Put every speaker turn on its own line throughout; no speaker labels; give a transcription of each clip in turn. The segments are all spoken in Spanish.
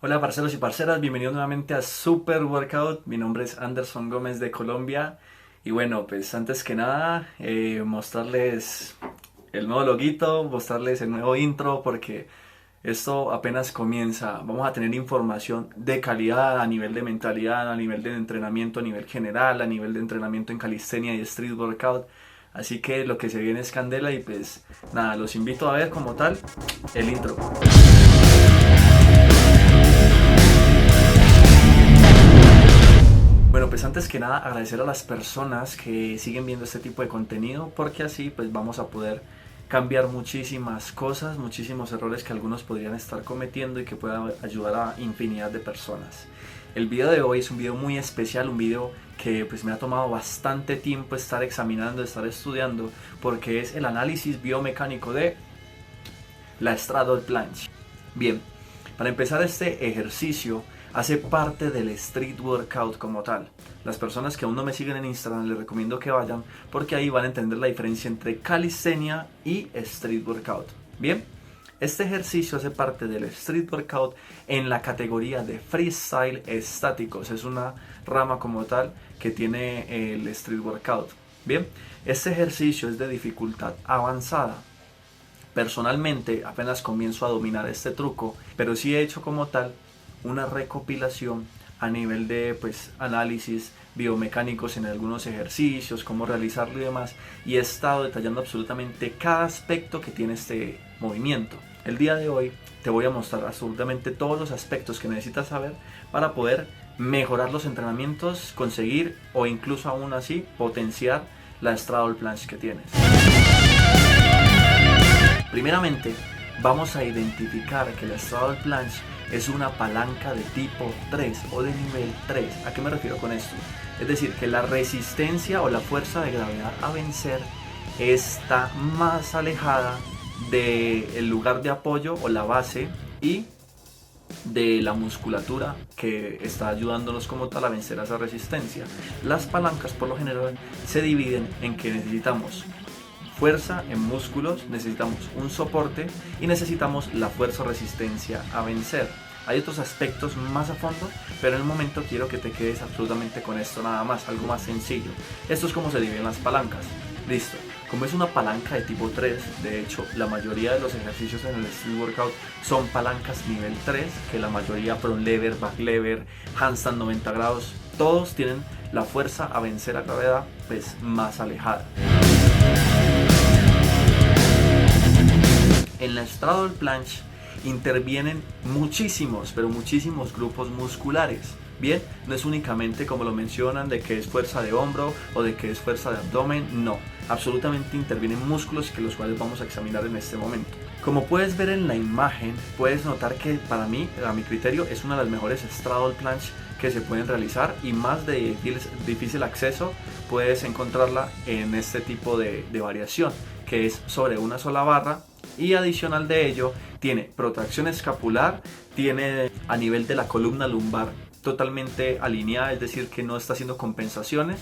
Hola parceros y parceras, bienvenidos nuevamente a Super Workout. Mi nombre es Anderson Gómez de Colombia. Y bueno, pues antes que nada, mostrarles el nuevo loguito, mostrarles el nuevo intro, porque esto apenas comienza. Vamos a tener información de calidad a nivel de mentalidad, a nivel de entrenamiento, a nivel general, a nivel de entrenamiento en calistenia y street workout. Así que lo que se viene es candela y pues nada, los invito a ver como tal el intro. Bueno, pues antes que nada agradecer a las personas que siguen viendo este tipo de contenido, porque así pues vamos a poder cambiar muchísimas cosas, muchísimos errores que algunos podrían estar cometiendo y que puedan ayudar a infinidad de personas. El video de hoy es un video muy especial, un video que pues me ha tomado bastante tiempo estar examinando, estar estudiando, porque es el análisis biomecánico de la straddle planche. Bien, para empezar, este ejercicio hace parte del street workout como tal. Las personas que aún no me siguen en Instagram les recomiendo que vayan, porque ahí van a entender la diferencia entre calistenia y street workout. Bien, este ejercicio hace parte del street workout en la categoría de freestyle estáticos. Es una rama como tal que tiene el street workout. Bien, este ejercicio es de dificultad avanzada. Personalmente apenas comienzo a dominar este truco, pero sí he hecho como tal una recopilación a nivel de pues análisis biomecánicos en algunos ejercicios, cómo realizarlo y demás, y he estado detallando absolutamente cada aspecto que tiene este movimiento. El día de hoy te voy a mostrar absolutamente todos los aspectos que necesitas saber para poder mejorar los entrenamientos, conseguir o incluso aún así potenciar la straddle planche que tienes. Primeramente, vamos a identificar que la straddle planche es una palanca de tipo 3 o de nivel 3. ¿A qué me refiero con esto? Es decir, que la resistencia o la fuerza de gravedad a vencer está más alejada del lugar de apoyo o la base y de la musculatura que está ayudándonos como tal a vencer a esa resistencia. Las palancas por lo general se dividen en que necesitamos fuerza en músculos, necesitamos un soporte y necesitamos la fuerza o resistencia a vencer. Hay otros aspectos más a fondo, pero en el momento quiero que te quedes absolutamente con esto nada más, algo más sencillo. Esto es como se dividen las palancas. Listo. Como es una palanca de tipo 3, de hecho la mayoría de los ejercicios en el street workout son palancas nivel 3, que la mayoría front lever, back lever, handstand 90 grados, todos tienen la fuerza a vencer a gravedad pues más alejada. En la straddle planche intervienen muchísimos, pero muchísimos grupos musculares. Bien, no es únicamente como lo mencionan de que es fuerza de hombro o de que es fuerza de abdomen, no. Absolutamente intervienen músculos que los cuales vamos a examinar en este momento. Como puedes ver en la imagen, puedes notar que para mí, a mi criterio, es una de las mejores straddle planche que se pueden realizar y más de difícil acceso puedes encontrarla en este tipo de variación, que es sobre una sola barra. Y adicional de ello, tiene protracción escapular, tiene a nivel de la columna lumbar totalmente alineada, es decir, que no está haciendo compensaciones,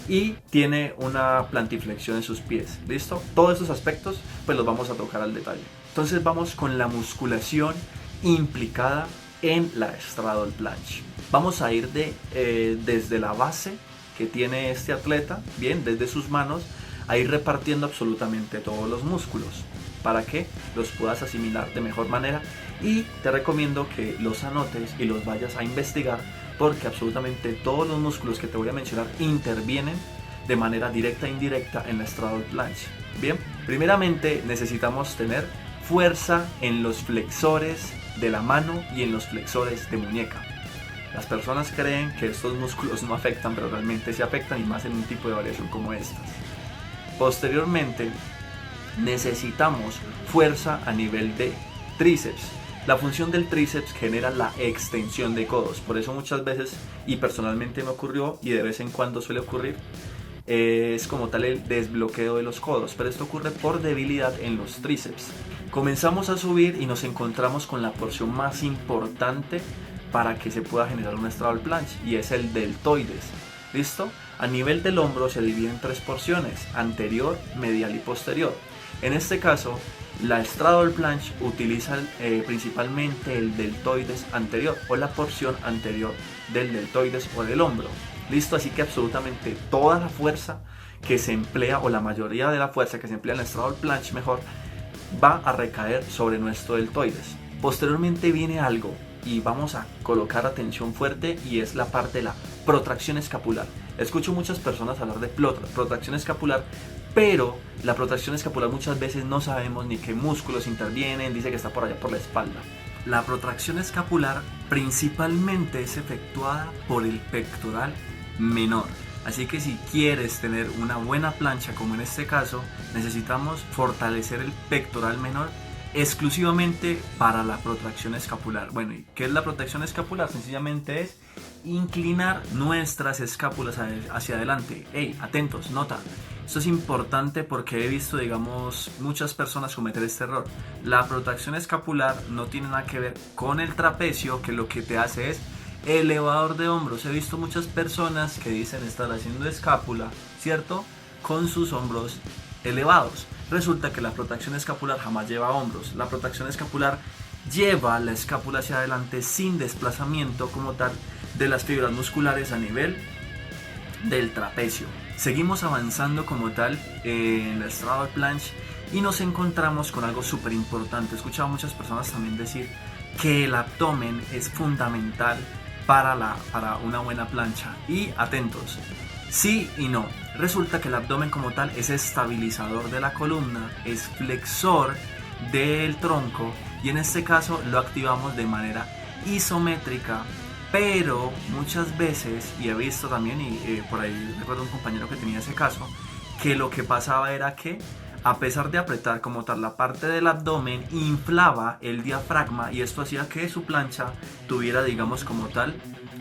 y tiene una plantiflexión en sus pies. ¿Listo? Todos estos aspectos pues los vamos a tocar al detalle. Entonces vamos con la musculación implicada en la straddle planche. Vamos a ir desde la base que tiene este atleta, bien, desde sus manos, a ir repartiendo absolutamente todos los músculos para que los puedas asimilar de mejor manera, y te recomiendo que los anotes y los vayas a investigar, porque absolutamente todos los músculos que te voy a mencionar intervienen de manera directa e indirecta en la straddle planche. Bien, primeramente necesitamos tener fuerza en los flexores de la mano y en los flexores de muñeca. Las personas creen que estos músculos no afectan, pero realmente sí afectan, y más en un tipo de variación como estas. Posteriormente, necesitamos fuerza a nivel de tríceps. La función del tríceps genera la extensión de codos, por eso muchas veces, y personalmente me ocurrió y de vez en cuando suele ocurrir, es como tal el desbloqueo de los codos, pero esto ocurre por debilidad en los tríceps. Comenzamos a subir y nos encontramos con la porción más importante para que se pueda generar una straddle planche, y es el deltoides. ¿Listo? A nivel del hombro se divide en tres porciones: anterior, medial y posterior. En este caso, La straddle planche utiliza principalmente el deltoides anterior o la porción anterior del deltoides o del hombro. Listo, así que absolutamente toda la fuerza que se emplea, o la mayoría de la fuerza que se emplea en la straddle planche mejor, va a recaer sobre nuestro deltoides. Posteriormente viene algo y vamos a colocar atención fuerte, y es la parte de la protracción escapular. Escucho muchas personas hablar de protracción escapular, pero la protracción escapular muchas veces no sabemos ni qué músculos intervienen, dice que está por allá por la espalda. La protracción escapular principalmente es efectuada por el pectoral menor. Así que si quieres tener una buena plancha, como en este caso, necesitamos fortalecer el pectoral menor exclusivamente para la protracción escapular. Bueno, ¿y qué es la protracción escapular? Sencillamente es inclinar nuestras escápulas hacia adelante. Hey, atentos, nota. Esto es importante porque he visto, digamos, muchas personas cometer este error. La protracción escapular no tiene nada que ver con el trapecio, que lo que te hace es elevador de hombros. He visto muchas personas que dicen estar haciendo escápula, ¿cierto?, con sus hombros elevados. Resulta que la protracción escapular jamás lleva hombros. La protracción escapular lleva la escápula hacia adelante sin desplazamiento como tal de las fibras musculares a nivel del trapecio. Seguimos avanzando como tal en la straddle planche y nos encontramos con algo súper importante. He escuchado a muchas personas también decir que el abdomen es fundamental para una buena plancha, y atentos, sí y no. Resulta que el abdomen como tal es estabilizador de la columna, es flexor del tronco, y en este caso lo activamos de manera isométrica, pero muchas veces, y he visto también, y por ahí recuerdo un compañero que tenía ese caso, que lo que pasaba era que a pesar de apretar como tal la parte del abdomen, inflaba el diafragma, y esto hacía que su plancha tuviera, digamos, como tal,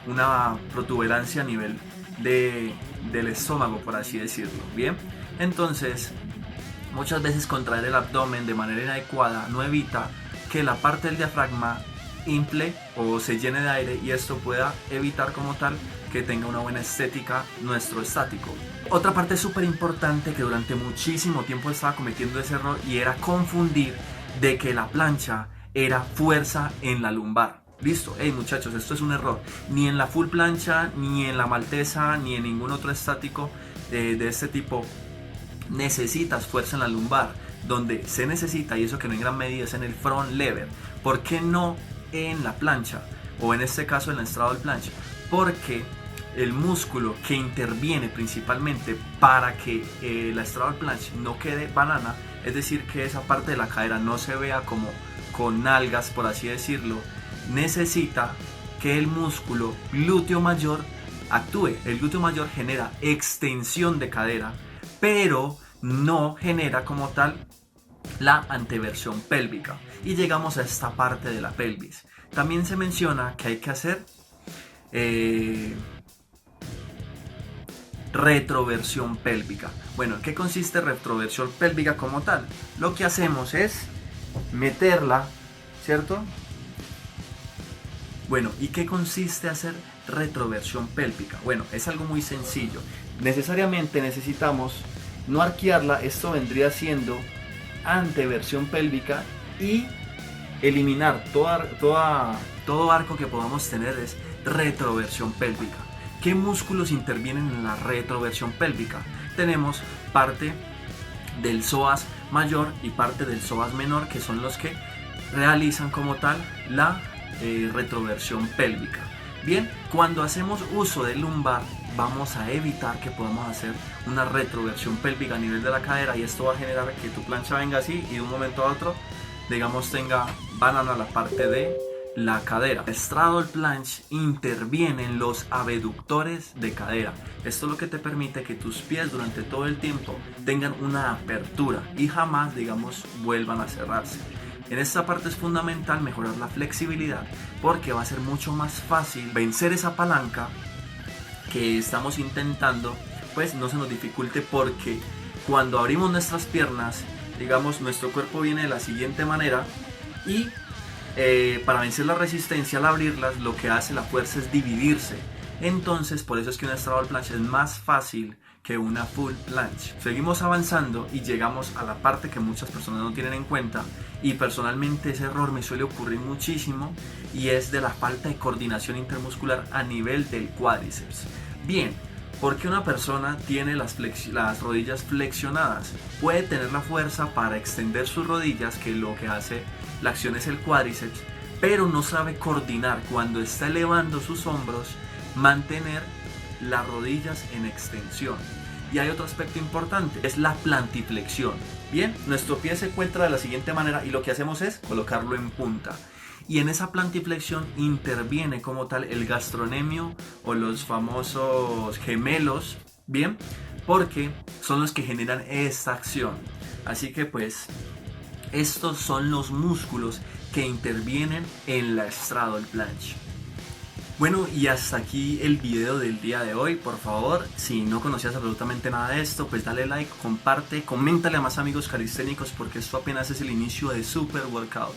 una protuberancia a nivel del estómago, por así decirlo. Bien, entonces muchas veces contraer el abdomen de manera inadecuada no evita que la parte del diafragma infle o se llene de aire, y esto pueda evitar como tal que tenga una buena estética nuestro estático. Otra parte súper importante que durante muchísimo tiempo estaba cometiendo ese error, y era confundir de que la plancha era fuerza en la lumbar. Listo, hey muchachos, esto es un error. Ni en la full plancha, ni en la maltesa, ni en ningún otro estático de este tipo necesitas fuerza en la lumbar. Donde se necesita, y eso que no en gran medida, es en el front lever. ¿Por qué no en la plancha? O en este caso en la straddle planche. Porque el músculo que interviene principalmente para que la straddle planche no quede banana, es decir, que esa parte de la cadera no se vea como con nalgas, por así decirlo, necesita que el músculo glúteo mayor actúe. El glúteo mayor genera extensión de cadera, pero no genera como tal la anteversión pélvica, y llegamos a esta parte de la pelvis. También se menciona que hay que hacer retroversión pélvica. Bueno, ¿en qué consiste retroversión pélvica como tal? Lo que hacemos es meterla, ¿cierto? Bueno, ¿y qué consiste hacer retroversión pélvica? Bueno, es algo muy sencillo. Necesariamente necesitamos no arquearla, esto vendría siendo anteversión pélvica, y eliminar todo arco que podamos tener es retroversión pélvica. ¿Qué músculos intervienen en la retroversión pélvica? Tenemos parte del psoas mayor y parte del psoas menor, que son los que realizan como tal la retroversión pélvica. Bien, cuando hacemos uso del lumbar, vamos a evitar que podamos hacer una retroversión pélvica a nivel de la cadera, y esto va a generar que tu plancha venga así y de un momento a otro, digamos, tenga banana la parte de la cadera. Straddle planche interviene en los abductores de cadera. Esto es lo que te permite que tus pies durante todo el tiempo tengan una apertura y jamás, digamos, vuelvan a cerrarse. En esta parte es fundamental mejorar la flexibilidad, porque va a ser mucho más fácil vencer esa palanca que estamos intentando, pues no se nos dificulte, porque cuando abrimos nuestras piernas, digamos, nuestro cuerpo viene de la siguiente manera, y para vencer la resistencia al abrirlas, lo que hace la fuerza es dividirse. Entonces, por eso es que una straddle planche es más fácil que una full planche. Seguimos avanzando y llegamos a la parte que muchas personas no tienen en cuenta, y personalmente ese error me suele ocurrir muchísimo, y es de la falta de coordinación intermuscular a nivel del cuádriceps. Bien, porque una persona tiene las rodillas flexionadas, puede tener la fuerza para extender sus rodillas, que lo que hace la acción es el cuádriceps, pero no sabe coordinar cuando está elevando sus hombros, mantener las rodillas en extensión. Y hay otro aspecto importante, es la plantiflexión. Bien, nuestro pie se encuentra de la siguiente manera y lo que hacemos es colocarlo en punta. Y en esa plantiflexión interviene como tal el gastrocnemio o los famosos gemelos, bien, porque son los que generan esta acción. Así que pues estos son los músculos que intervienen en la straddle planche. Bueno, y hasta aquí el video del día de hoy. Por favor, si no conocías absolutamente nada de esto, pues dale like, comparte, coméntale a más amigos calisténicos, porque esto apenas es el inicio de Super Workout.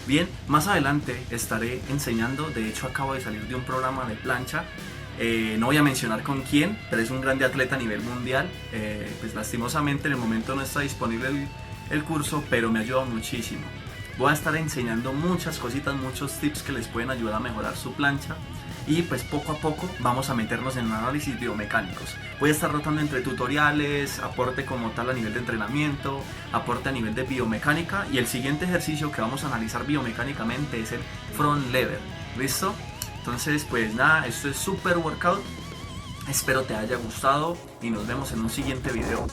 Bien, más adelante estaré enseñando, de hecho acabo de salir de un programa de plancha, no voy a mencionar con quién, pero es un grande atleta a nivel mundial, pues lastimosamente en el momento no está disponible el curso, pero me ha ayudado muchísimo. Voy a estar enseñando muchas cositas, muchos tips que les pueden ayudar a mejorar su plancha. Y pues poco a poco vamos a meternos en análisis biomecánicos. Voy a estar rotando entre tutoriales, aporte como tal a nivel de entrenamiento, aporte a nivel de biomecánica, y el siguiente ejercicio que vamos a analizar biomecánicamente es el front lever. ¿Listo? Entonces pues nada, esto es Super Workout. Espero te haya gustado y nos vemos en un siguiente video.